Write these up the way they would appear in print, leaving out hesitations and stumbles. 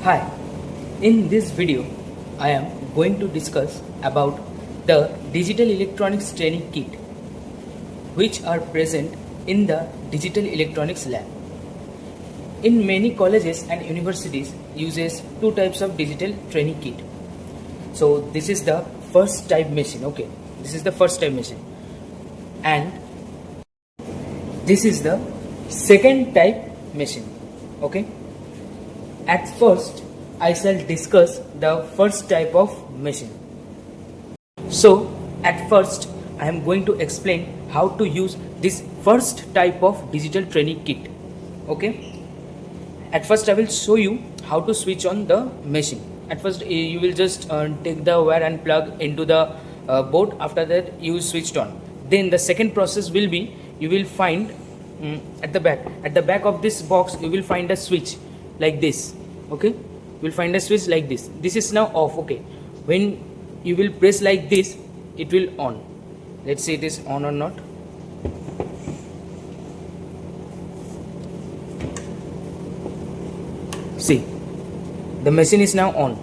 Hi, in this video I am going to discuss about the digital electronics training kit which are present in the digital electronics lab. In many colleges and universities uses two types of digital training kit. So this is the first type machine, okay, this is the first type machine, and this is the second type machine, okay. At first, I shall discuss the first type of machine. So, at first, I am going to explain how to use this first type of digital training kit. Okay. At first, I will show you how to switch on the machine. At first, you will just take the wire and plug into the board. After that, you switched on. Then the second process will be you will find at the back of this box you will find a switch like this, okay. You will find a switch like this. This is now off, okay. When you will press like this, it will on. Let's see it is on or not. See, the machine is now on.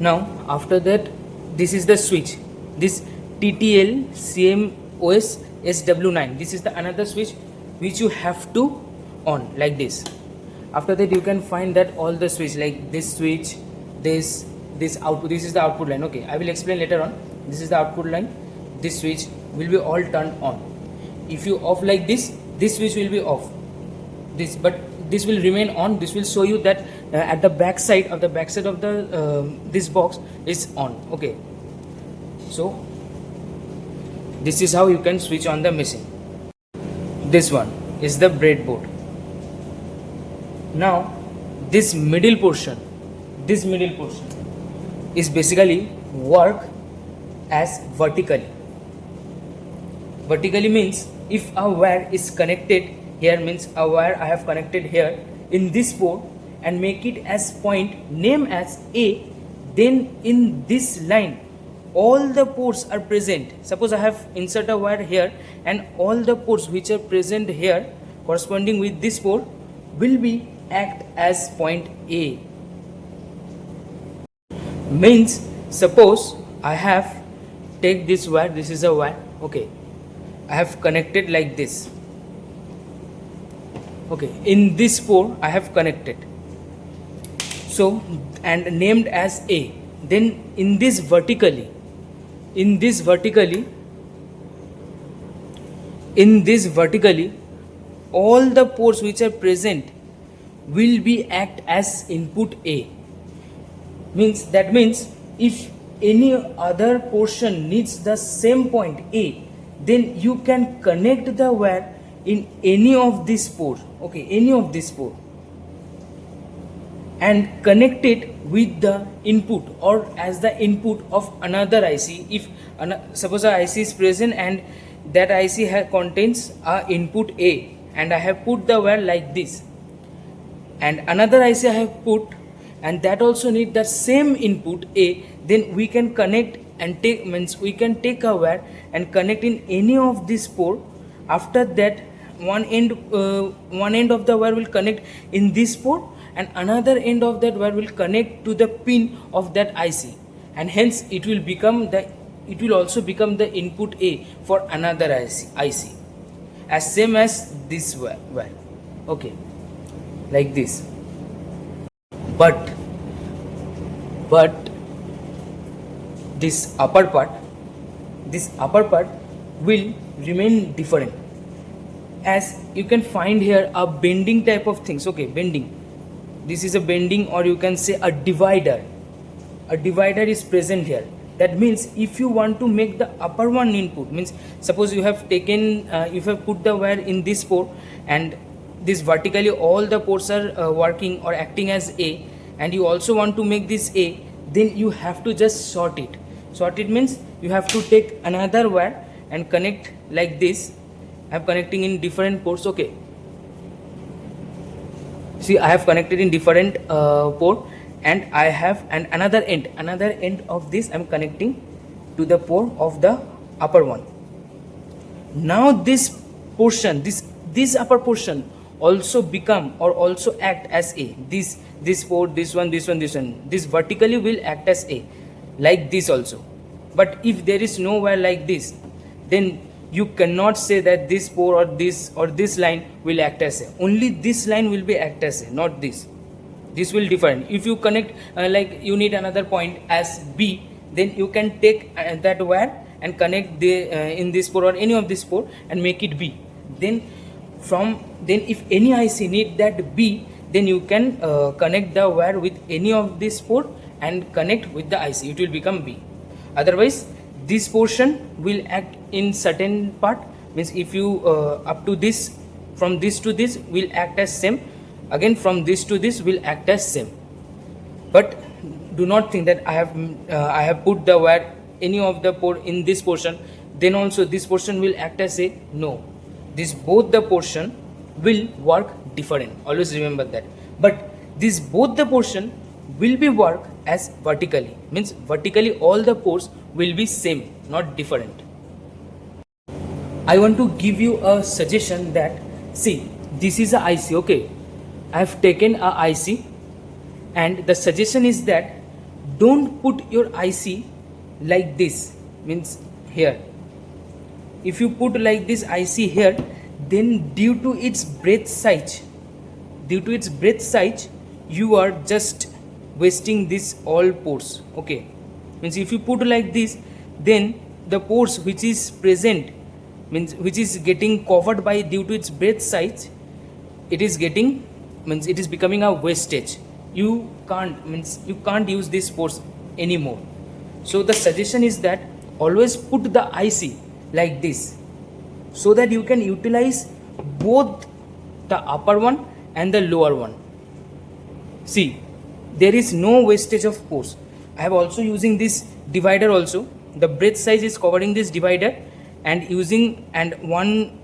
Now after that, this is the switch, this TTL CMOS SW9, this is the another switch which you have to on like this. After that, you can find that all the switch like this switch, this output, this is the output line, okay. I will explain later on. This is the output line. This switch will be all turned on. If you off like this, this switch will be off, this, but this will remain on. This will show you that at the back side of the this box is on, okay. So this is how you can switch on the machine. This one is the breadboard. Now this middle portion is basically work as vertically. Vertically means if a wire is connected here, means a wire I have connected here in this port and make it as point name as A, then in this line all the ports are present. Suppose I have insert a wire here and all the ports which are present here corresponding with this port will be act as point A. Means suppose I have take this wire, this is a wire, okay. I have connected like this, okay. In this port I have connected, so, and named as A. Then in this vertically all the ports which are present will be act as input A. That means if any other portion needs the same point A, then you can connect the wire in any of these ports, okay, any of this port, and connect it with the input or as the input of another IC. If suppose a IC is present and that IC contains a input A, and I have put the wire like this, and another IC I have put and that also need the same input A, then we can connect and take, means we can take a wire and connect in any of this port. After that, one end of the wire will connect in this port and another end of that wire will connect to the pin of that IC, and hence it will also become the input A for another IC as same as this wire, okay, like this. But this upper part will remain different, as you can find here a bending type of things, okay, bending. This is a bending, or you can say a divider is present here. That means if you want to make the upper one input, means suppose you have taken you have put the wire in this port and this vertically all the ports are working or acting as A, and you also want to make this A, then you have to just short it. Short it means you have to take another wire and connect like this. I am connecting in different ports, okay. See, I have connected in different port, and I have another end of this I am connecting to the port of the upper one. Now this portion, this upper portion also become or also act as A. This port, this one, this one, this one, this vertically will act as A, like this also. But if there is no wire like this, then you cannot say that this port or this line will act as A. Only this line will be act as A, not this. This will differ. If you connect like you need another point as B, then you can take that wire and connect the in this port or any of this port and make it B. Then if any IC need that B, then you can connect the wire with any of this port and connect with the IC. It will become B. Otherwise, this portion will act in certain part. Means if you up to this, from this to this will act as same. Again from this to this will act as same. But do not think that I have put the wire any of the port in this portion, then also this portion will act as a. No, this both the portion will work different. Always remember that. But this both the portion will be work as vertically. Means vertically all the ports will be same, not different. I want to give you a suggestion that, see, this is a IC, okay. I have taken a IC, and the suggestion is that don't put your IC like this, means here. If you put like this IC here, then due to its breadth size, you are just wasting this all ports, okay. Means if you put like this, then the ports which is present, means which is getting covered by due to its breadth size, it is becoming a wastage. You can't use these ports anymore. So the suggestion is that always put the IC like this, so that you can utilize both the upper one and the lower one. See, there is no wastage of ports. I have also using this divider also. The breadth size is covering this divider, and one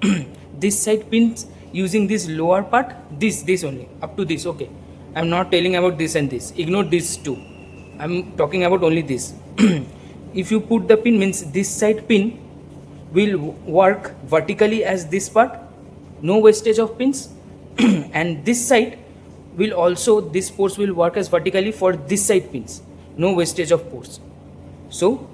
this side pins using this lower part, this only up to this, okay. I am not telling about this and this, ignore this too. I am talking about only this. If you put the pin, means this side pin will work vertically as this part, no wastage of pins. And this side will also, this ports will work as vertically for this side pins, no wastage of ports. So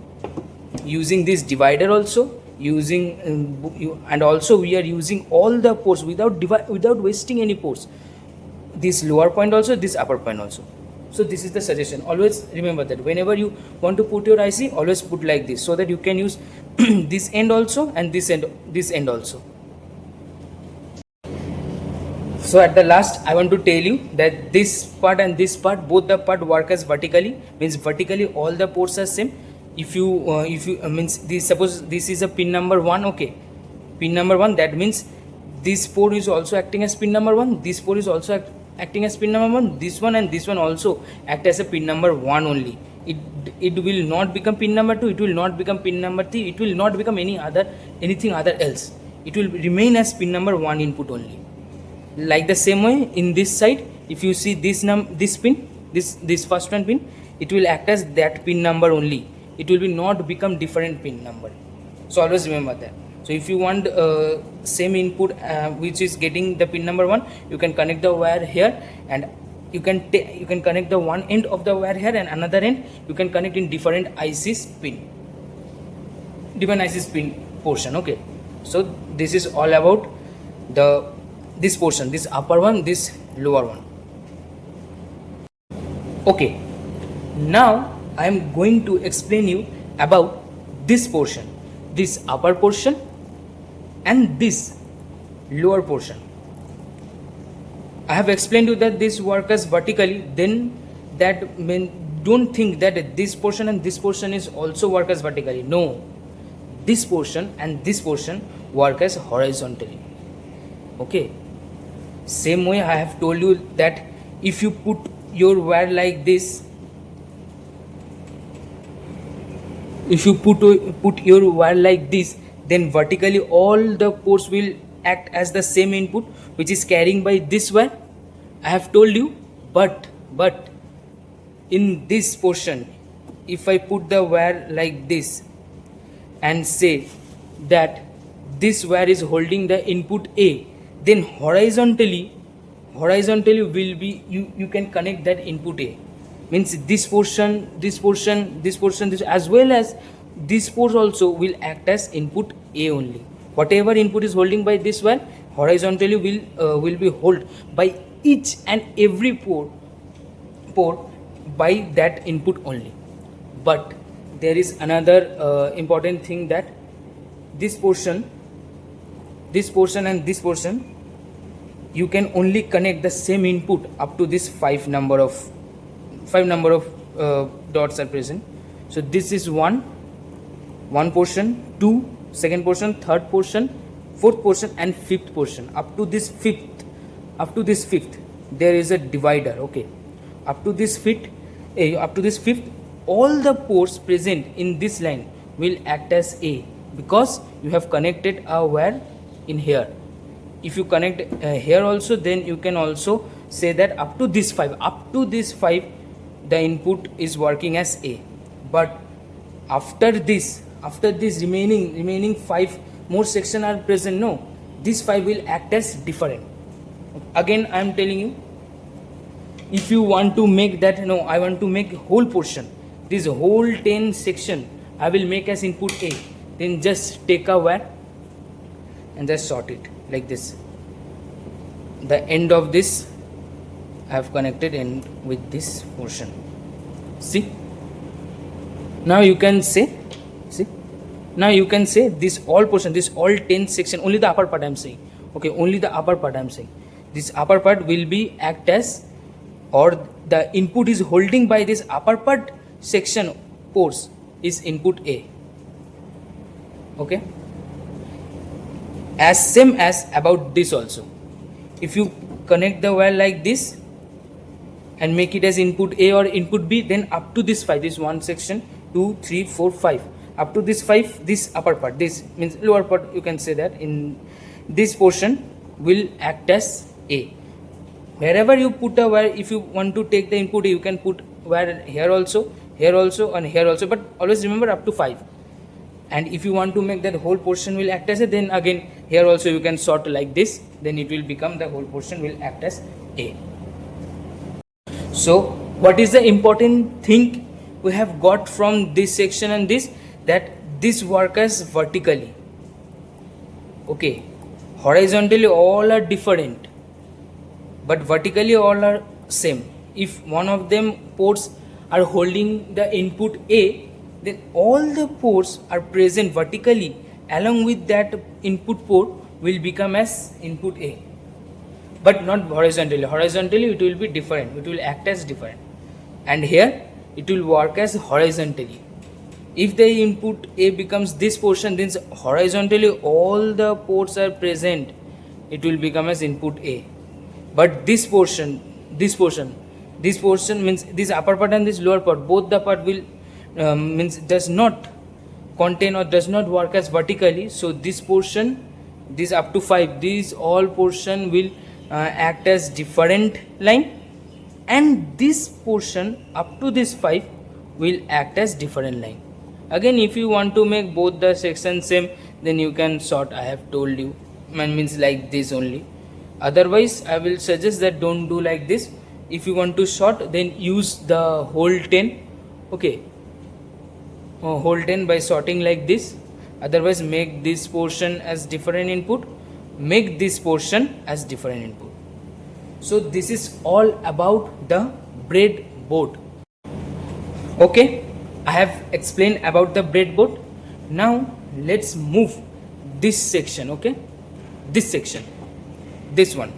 using this divider also, and also we are using all the ports without wasting any ports, this lower point also, this upper point also. So this is the suggestion. Always remember that whenever you want to put your IC, always put like this, so that you can use this end also and this end also. So at the last, I want to tell you that this part and this part, both the part work as vertically, means vertically all the ports are same. If you means this, suppose this is a pin number 1, okay, pin number 1, that means this port is also acting as pin number 1, this port is also acting as pin number 1, this one and this one also act as a pin number 1 only. It will not become pin number 2, it will not become pin number 3, it will not become anything other else. It will remain as pin number 1 input only. Like the same way in this side, if you see this pin, this first one pin, it will act as that pin number only. It will not become different pin number. So always remember that. So if you want same input which is getting the pin number 1, you can connect the wire here, and you can connect the one end of the wire here, and another end you can connect in different IC's pin, portion, okay. So this is all about this portion, this upper one, this lower one. Okay, now I am going to explain you about this portion, this upper portion and this lower portion. I have explained you that this work as vertically, then that means don't think that this portion and this portion is also work as vertically. No, this portion and this portion work as horizontally. Okay, same way I have told you that if you put your wire like this, if you put your wire like this, then vertically all the ports will act as the same input which is carrying by this wire. I have told you, but in this portion, if I put the wire like this and say that this wire is holding the input A, then horizontally will be, you can connect that input A, means this portion, this as well as this port also will act as input A only. Whatever input is holding by this one, horizontally will be held by each and every port by that input only. But there is another important thing, that this portion and this portion, you can only connect the same input up to this five number of dots are present. So this is one portion, two, second portion, third portion, fourth portion, and fifth portion. Up to this fifth, there is a divider. Okay, up to this fifth, all the ports present in this line will act as A, because you have connected a wire in here. If you connect here also, then you can also say that up to this 5, the input is working as A. But after this remaining 5 more section are present, no, this 5 will act as different. Again I am telling you, if you want to make that, no, I want to make whole portion, this whole 10 section I will make as input A, then just take a wire and just sort it like this. The end of this I have connected in with this portion. See, now you can say, this all portion, this all 10 section, only the upper part I am saying. Okay, only the upper part I am saying. This upper part will be act as, or the input is holding by this upper part section ports is input A. Okay, as same as about this also. If you connect the wire like this and make it as input A or input B, then up to this 5, this one section, 2, 3, 4, 5, up to this 5, this upper part, this means lower part, you can say that in this portion will act as A. Wherever you put a wire, if you want to take the input A, you can put wire here also, and here also, but always remember up to 5. And if you want to make that whole portion will act as A, then again here also you can sort like this, then it will become the whole portion will act as A. So what is the important thing we have got from this section and this, that this work as vertically. Okay, horizontally all are different, but vertically all are same. If one of them ports are holding the input A, then all the ports are present vertically along with that input port will become as input A, but not horizontally. Horizontally it will be different, it will act as different, and here it will work as horizontally. If the input A becomes this portion, then horizontally all the ports are present, it will become as input A. But this portion means this upper part and this lower part, both the part will means does not contain or does not work as vertically. So this portion, this up to 5, these all portion will act as different line, and this portion up to this 5 will act as different line. Again, if you want to make both the sections same, then you can sort, I have told you, means like this only. Otherwise I will suggest that don't do like this. If you want to sort, then use the whole 10. Okay, whole 10 by sorting like this. Otherwise make this portion as different input, make this portion as different input. So this is all about the breadboard. Okay, I have explained about the breadboard. Now let's move this section. Okay, this section, this one.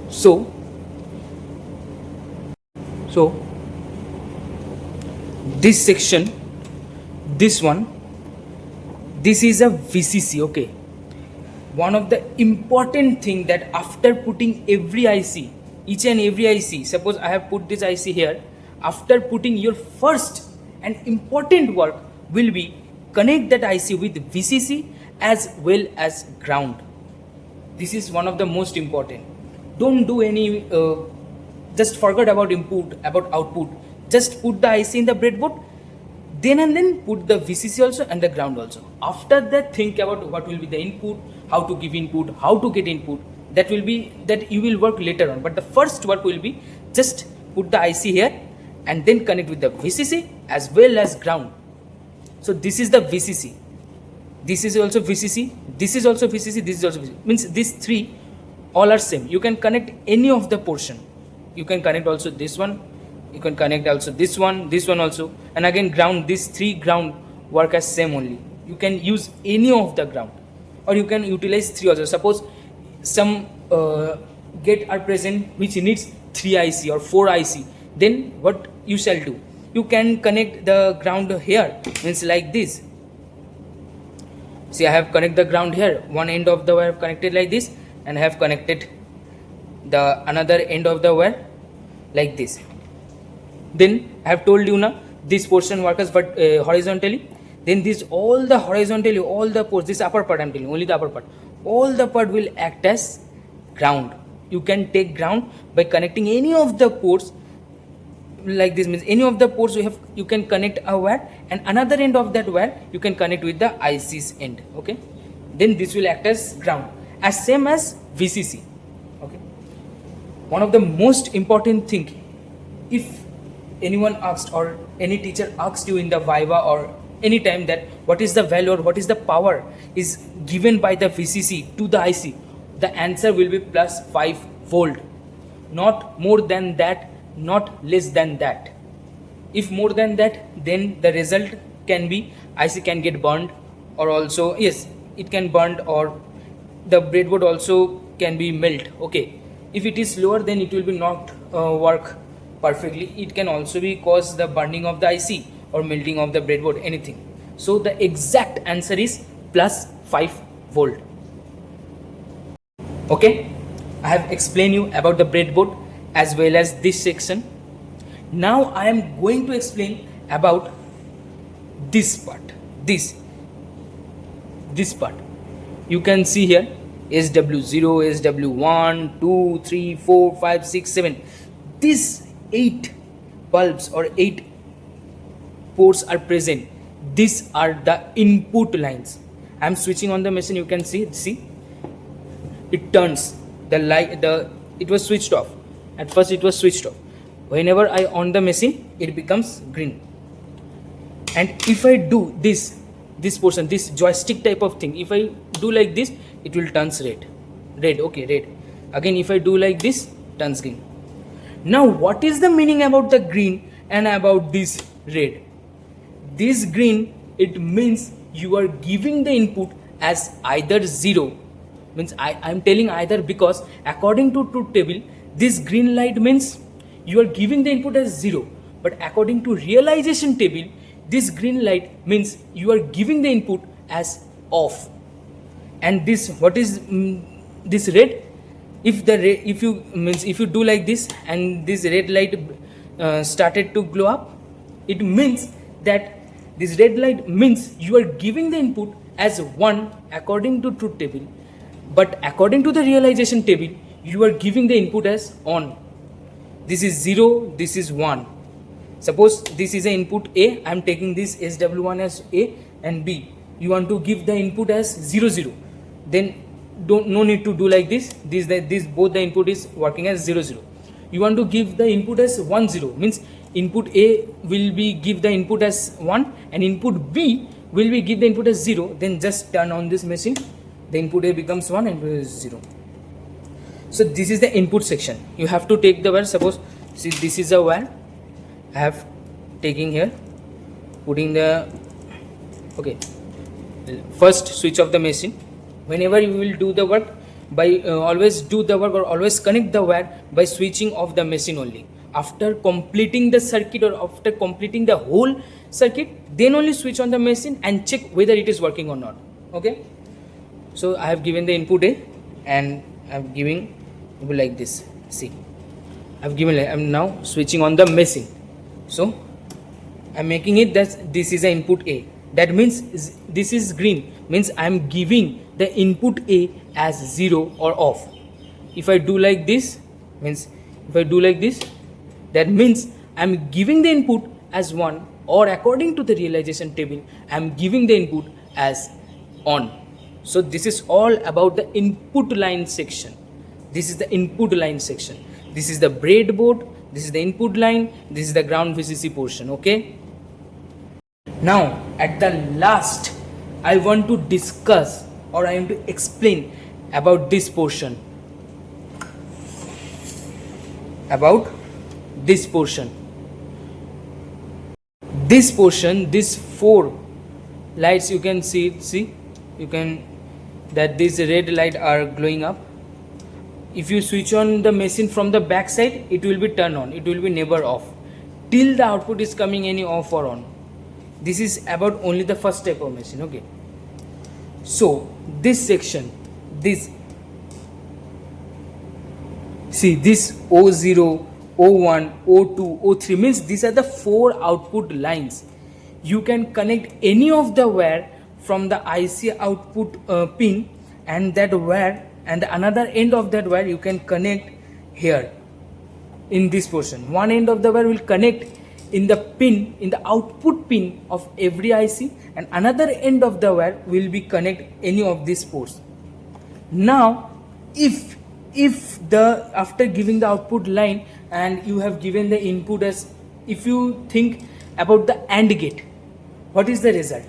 So this section, this one, this is a VCC. Okay, one of the important thing that after putting every IC, each and every IC, suppose I have put this IC here, after putting your first and important work will be connect that IC with VCC as well as ground. This is one of the most important. Don't do any just forget about input, about output. Just put the IC in the breadboard, then and then put the VCC also and the ground also. After that, think about what will be the input, how to give input, how to get input. That you will work later on. But the first work will be just put the IC here and then connect with the VCC as well as ground. So this is the VCC. This is also VCC. This is also VCC. This is also VCC. Means these three all are same. You can connect any of the portion. You can connect also this one. You can connect also this one also, and again ground. These three ground work as same only. You can use any of the ground, or you can utilize three also. Suppose some gate are present which needs 3 IC or 4 IC, then what you shall do? You can connect the ground here, means like this. See, I have connected the ground here. One end of the wire connected like this, and I have connected the another end of the wire like this. Then I have told you now this portion works but horizontally. Then this all the horizontally, all the ports, this upper part I am telling, only the upper part, all the part will act as ground. You can take ground by connecting any of the ports like this. Means any of the ports you can connect a wire, and another end of that wire you can connect with the IC's end. Okay, then this will act as ground, as same as VCC. Okay, one of the most important thing, if anyone asked or any teacher asked you in the Viva or any time that what is the value or what is the power is given by the VCC to the IC, the answer will be plus 5 volt. Not more than that, not less than that. If more than that, then the result can be IC can get burned, or also yes, it can burned, or the breadboard also can be melt. Okay, if it is lower, then it will be not work perfectly. It can also be cause the burning of the IC or melting of the breadboard, anything. So the exact answer is plus 5 volt. Okay, I have explained you about the breadboard as well as this section. Now I am going to explain about this part. This part. You can see here SW0, SW1, 2, 3, 4, 5, 6, 7. These 8 bulbs or 8 ports are present. These are the input lines. I am switching on the machine. You can see it turns the light. It was switched off. At first it was switched off. Whenever I on the machine, it becomes green. And if I do this portion, this joystick type of thing, if I do like this, it will turns red. Okay, red. Again, if I do like this, turns green. Now what is the meaning about the green and about this red? This green, it means you are giving the input as either 0, means I am telling either, because according to truth table, this green light means you are giving the input as 0, but according to realization table, this green light means you are giving the input as off. And this, what is this red? If you do like this and this red light started to glow up, it means that this red light means you are giving the input as 1 according to truth table, but according to the realization table, you are giving the input as on. This is 0, this is 1. Suppose this is an input A, I am taking this SW1 as A and B. You want to give the input as 0, 0. Then no need to do like this. This both the input is working as 0, 0. You want to give the input as 1, 0. Means input A will be give the input as 1 and input B will be give the input as 0. Then just turn on this machine. The input A becomes 1 and input is 0. So this is the input section. You have to take the wire. Suppose see this is a wire. I have taking here, putting the first switch of the machine. Whenever you will do the work, by always do the work or always connect the wire by switching off the machine only. After completing the circuit or after completing the whole circuit, then only switch on the machine and check whether it is working or not. Okay. So I have given the input A and I am giving like this. See, I have given. I am now switching on the machine. So I am making it that this is the input A. That means this is green. Means I am giving the input A as 0 or off. If I do like this, that means I am giving the input as 1 or according to the realization table, I am giving the input as on. So this is all about the input line section. This is the input line section. This is the breadboard, this is the input line, this is the ground VCC portion. Okay. Now at the last, I want to discuss, or I want to explain about this portion. About this portion. This portion, these 4 lights, you can see, you can, that these red light are glowing up. If you switch on the machine from the back side, it will be turned on, it will be never off till the output is coming any off or on. This is about only the first type of machine. Okay, so this section, this, see, this O0, O1, O2, O3 means these are the 4 output lines. You can connect any of the wire from the IC output pin, and that wire and the another end of that wire you can connect here in this portion. One end of the wire will connect in the pin, in the output pin of every IC, and another end of the wire will be connect any of these ports. Now if the, after giving the output line and you have given the input as, if you think about the AND gate, what is the result?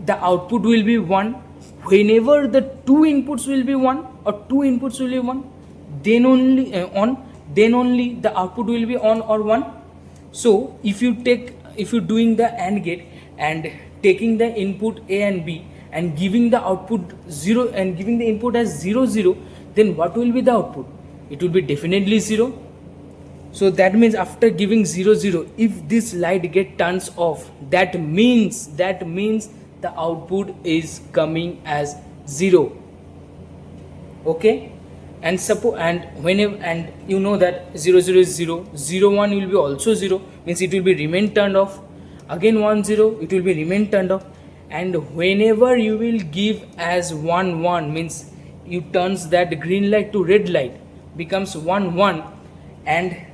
The output will be 1 whenever the 2 inputs will be 1 or 2 inputs will be 1, then only on, then only the output will be on or 1. So if you doing the AND gate and taking the input A and B and giving the output 0 and giving the input as 0 0, then what will be the output? It will be definitely 0. So that means after giving 0 0, if this light get turns off, that means the output is coming as 0. Okay, and suppose, and whenever, and you know that 0 0 is 0, 0 1 will be also 0, means it will be remain turned off. Again 1 0, it will be remain turned off. And whenever you will give as 1 1, means you turns that green light to red light, becomes 1 1, and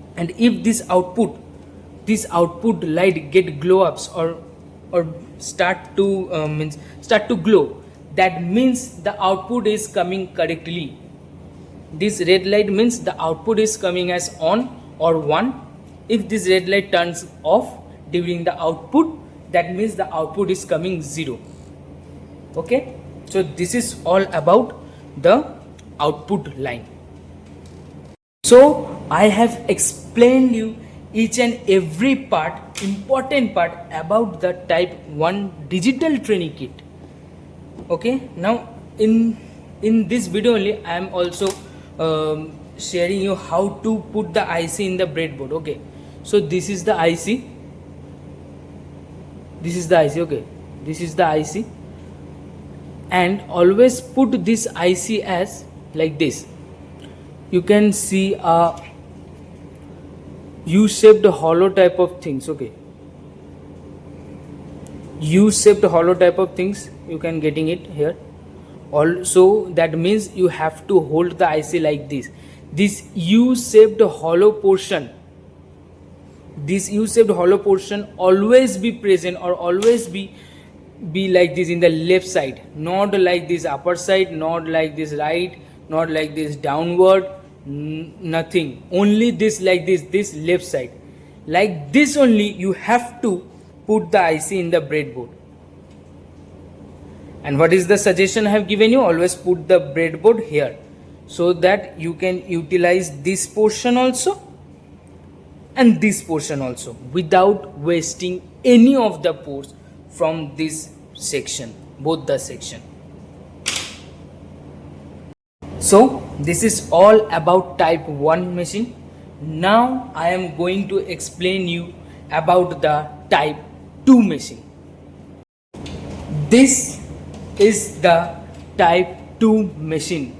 if this output light get glow ups or start to glow, that means the output is coming correctly. This red light means the output is coming as on or 1. If this red light turns off during the output, that means the output is coming 0. Okay, so this is all about the output line. So I have explained you each and every part, important part about the type 1 digital training kit. Okay, now in this video only I am also sharing you how to put the IC in the breadboard. Okay, so this is the IC, okay, this is the IC, and always put this IC as like this. You can see a U-shaped hollow type of things. Okay, U-shaped hollow type of things, you can getting it here. Also that means you have to hold the IC like this. This U-shaped hollow portion, always be present or always be like this in the left side, not like this upper side, not like this right, not like this downward, nothing, only this like this left side, like this only you have to put the IC in the breadboard. And what is the suggestion I have given you? Always put the breadboard here, so that you can utilize this portion also and this portion also without wasting any of the ports from this section, both the section. So this is all about type 1 machine. Now I am going to explain you about the type 2 machine. This is the type 2 machine.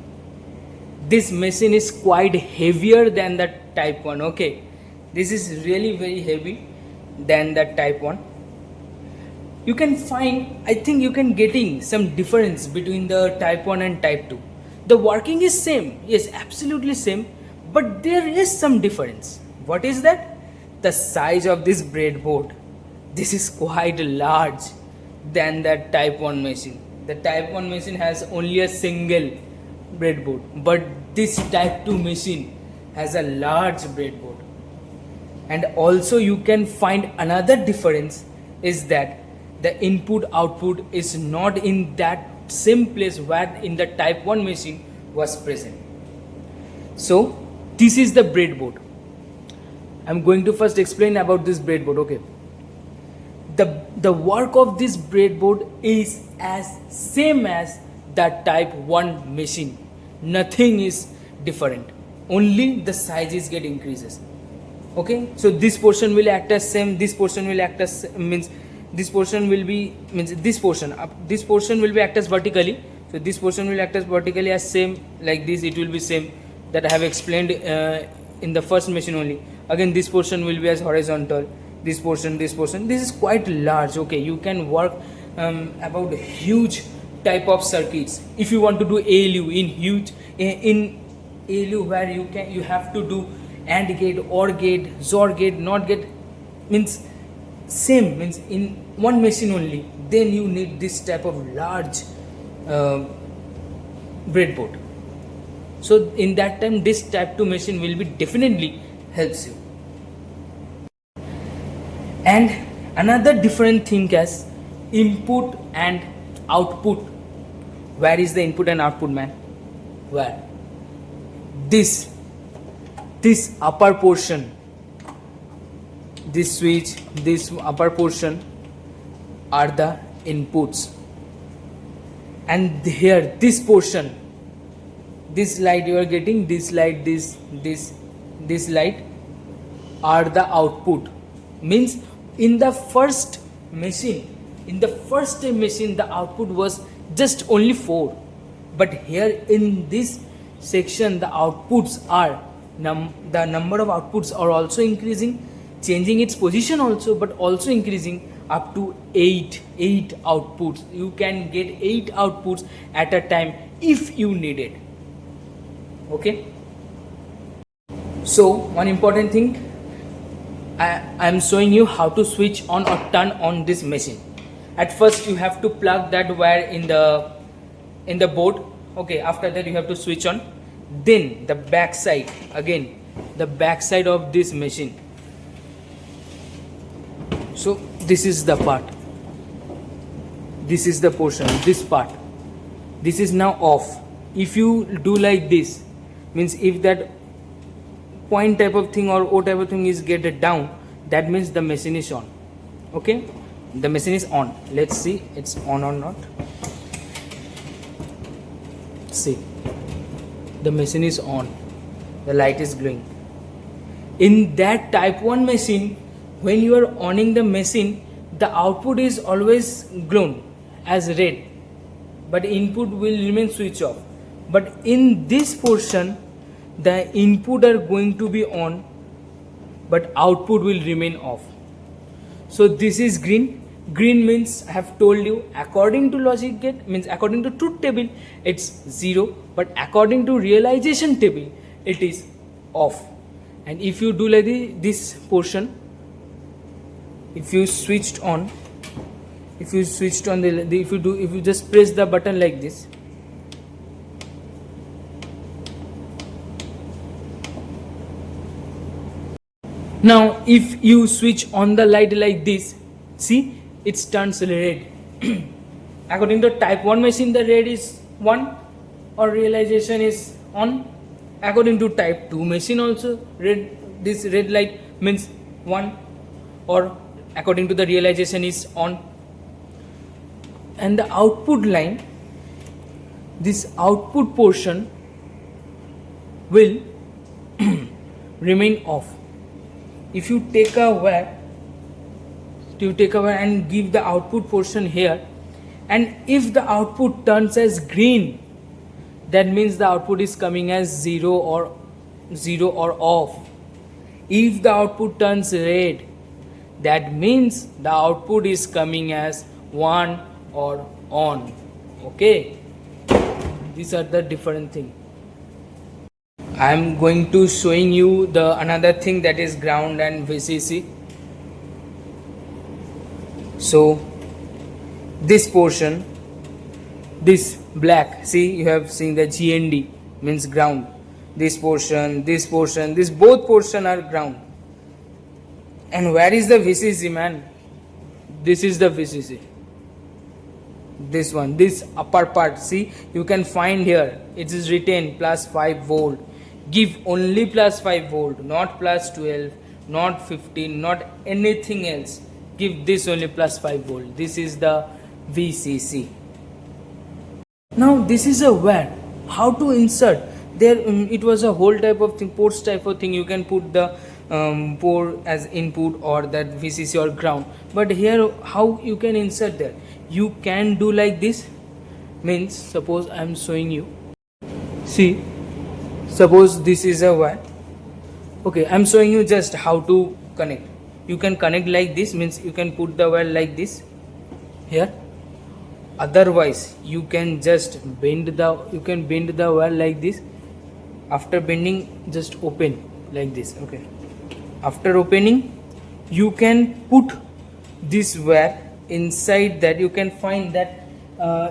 This machine is quite heavier than the type 1. Okay, this is really very heavy than the type 1. You can find, I think you can getting some difference between the type 1 and type 2. The working is same, yes, absolutely same, but there is some difference. What is that? the size of this breadboard, this is quite large than that type 1 machine. The type 1 machine has only a single breadboard, but this type 2 machine has a large breadboard. And also you can find another difference is that the input output is not in that same place where in the type 1 machine was present. So this is the breadboard. I'm going to first explain about this breadboard. Okay, the work of this breadboard is as same as the type 1 machine. Nothing is different, only the sizes get increases. Okay, so this portion will act as same, this portion will act as means this portion will be this portion will be act as vertically. So this portion will act as vertically as same like this. It will be same that I have explained in the first machine only. Again this portion will be as horizontal, this portion, this is quite large. Okay, you can work about huge type of circuits. If you want to do ALU in ALU where you have to do AND gate, OR gate, XOR gate, NOT gate, means same, means in one machine only, then you need this type of large breadboard. So in that time this type 2 machine will be definitely helps you. And another different thing as input and output. Where is the input and output, man? Where? This upper portion, this switch, this upper portion are the inputs, and here this portion, this light you are getting, this light, this light are the output. Means in the first machine, the output was just only 4, but here in this section the outputs are the number of outputs are also increasing, changing its position also, but also increasing up to 8 outputs. You can get 8 outputs at a time if you need it. Okay, so one important thing, I am showing you how to switch on or turn on this machine. At first you have to plug that wire in the board. Okay, after that you have to switch on. Then the back side, again the back side of this machine. So this is the part, this is the portion, this part, this is now off. If you do like this, means if that point type of thing or O type of thing is get down, that means the machine is on. Okay, the machine is on. Let's see it's on or not. See, the machine is on, the light is glowing. In that type 1 machine, when you are owning the machine, the output is always glown as red, but input will remain switch off. But in this portion, the input are going to be on, but output will remain off. So this is green. Green means I have told you, according to logic gate, means according to truth table it's 0, but according to realization table it is off. And if you do like this portion, if you switched on, if you just press the button like this, now if you switch on the light like this, see it turns red. According to type 1 machine, the red is 1 or realization is on. According to type 2 machine also, this red light means 1 or according to the realization is on. And the output line, this output portion will remain off. If you take a wire and give the output portion here, and if the output turns as green, that means the output is coming as 0 or off. If the output turns red, that means the output is coming as 1 or on. Okay, these are the different things. I am going to showing you the another thing, that is ground and VCC. So this portion, this black, see, you have seen the GND means ground. This portion, this both portion are ground. And where is the VCC, man? This is the VCC. This one, this upper part, see, you can find here, it is written plus 5 volt. Give only plus 5 volt, not plus 12, not 15, not anything else. Give this only plus 5 volt. This is the VCC. Now this is a where, how to insert there. It was a whole type of thing, ports type of thing. You can put the port as input or that VCC or ground, but here how you can insert there, you can do like this. Means suppose I am showing you, see, suppose this is a wire. Okay, I am showing you just how to connect. You can connect like this, means you can put the wire like this here. Otherwise you can just bend the wire like this. After bending, just open like this. Okay, after opening, you can put this wire inside that. You can find that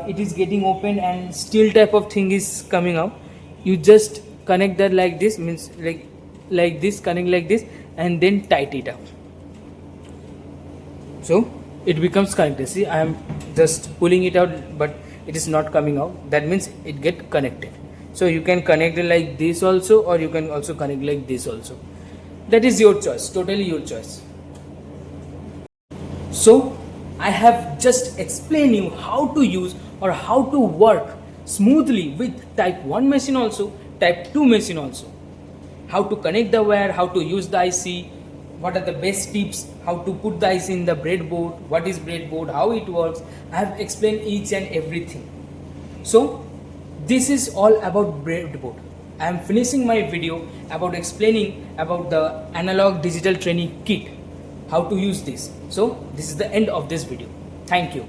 it is getting open and steel type of thing is coming out. You just connect that like this, means like this, connect like this, and then tight it up. So it becomes connected. See, I am just pulling it out, but it is not coming out. That means it get connected. So you can connect it like this also, or you can also connect like this also. That is your choice, totally your choice. So I have just explained you how to use or how to work smoothly with type 1 machine also, type 2 machine also. How to connect the wire, how to use the IC, what are the best tips, how to put the IC in the breadboard, what is breadboard, how it works. I have explained each and everything. So this is all about breadboard. I am finishing my video about explaining about the analog digital training kit, how to use this. So this is the end of this video. Thank you.